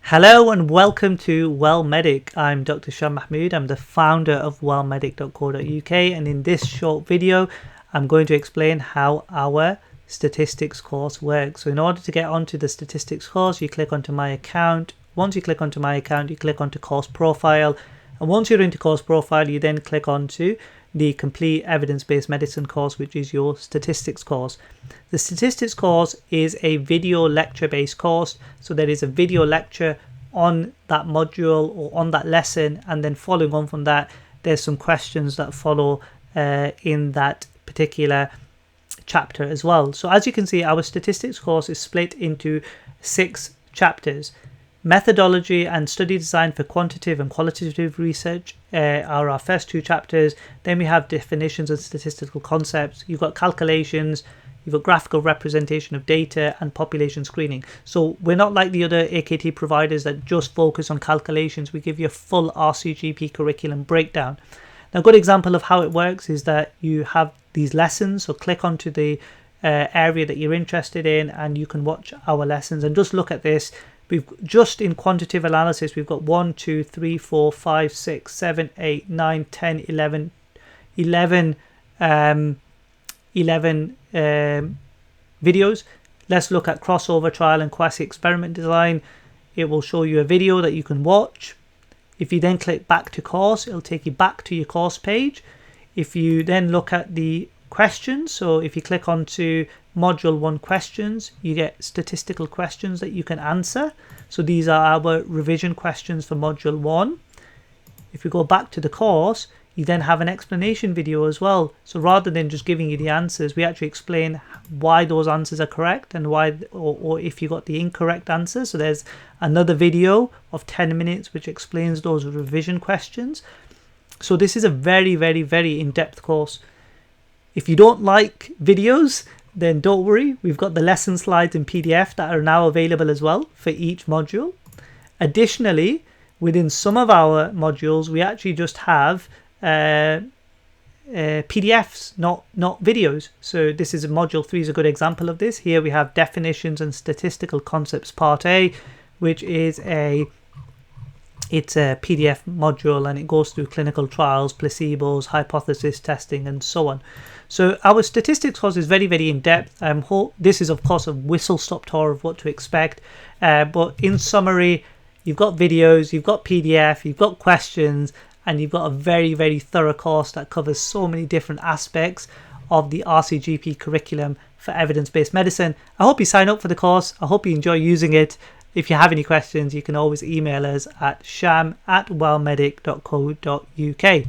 Hello and welcome to Well Medic. I'm Dr. Sham Mahmood. I'm the founder of wellmedic.co.uk, and in this short video I'm going to explain how our statistics course works. So in order to get onto the statistics course, you click onto my account. Once you click onto my account, you click onto course profile, and once you're into course profile, you then click onto the complete evidence-based medicine course, which is your statistics course. The statistics course is a video lecture based course, so there is a video lecture on that module or on that lesson, and then following on from that there's some questions that follow in that particular chapter as well. So as you can see, our statistics course is split into 6 chapters. Methodology and study design for quantitative and qualitative research are our first 2 chapters. Then we have definitions and statistical concepts. You've got calculations, you've got graphical representation of data, and population screening. So we're not like the other AKT providers that just focus on calculations. We give you a full RCGP curriculum breakdown. Now, a good example of how it works is that you have these lessons. So click onto the area that you're interested in and you can watch our lessons. And just look at this. We've just in quantitative analysis, we've got 1, 2, 3, 4, 5, 6, 7, 8, 9, 10, 11 videos. Let's look at crossover trial and quasi-experiment design. It will show you a video that you can watch. If you then click back to course, it'll take you back to your course page. If you then look at the questions, so if you click onto module 1 questions, you get statistical questions that you can answer. So these are our revision questions for module 1. If we go back to the course, you then have an explanation video as well. So rather than just giving you the answers, we actually explain why those answers are correct and why, or if you got the incorrect answer. So there's another video of 10 minutes which explains those revision questions. So this is a very, very, very in-depth course. If you don't like videos, then don't worry. We've got the lesson slides in PDF that are now available as well for each module. Additionally, within some of our modules, we actually just have PDFs, not videos. So this is module 3 is a good example of this. Here we have definitions and statistical concepts part A, which is it's a PDF module, and it goes through clinical trials, placebos, hypothesis testing, and so on. So our statistics course is very, very in-depth. This is, of course, a whistle-stop tour of what to expect. But in summary, you've got videos, you've got PDF, you've got questions, and you've got a very, very thorough course that covers so many different aspects of the RCGP curriculum for evidence-based medicine. I hope you sign up for the course. I hope you enjoy using it. If you have any questions, you can always email us at sham@wellmedic.co.uk.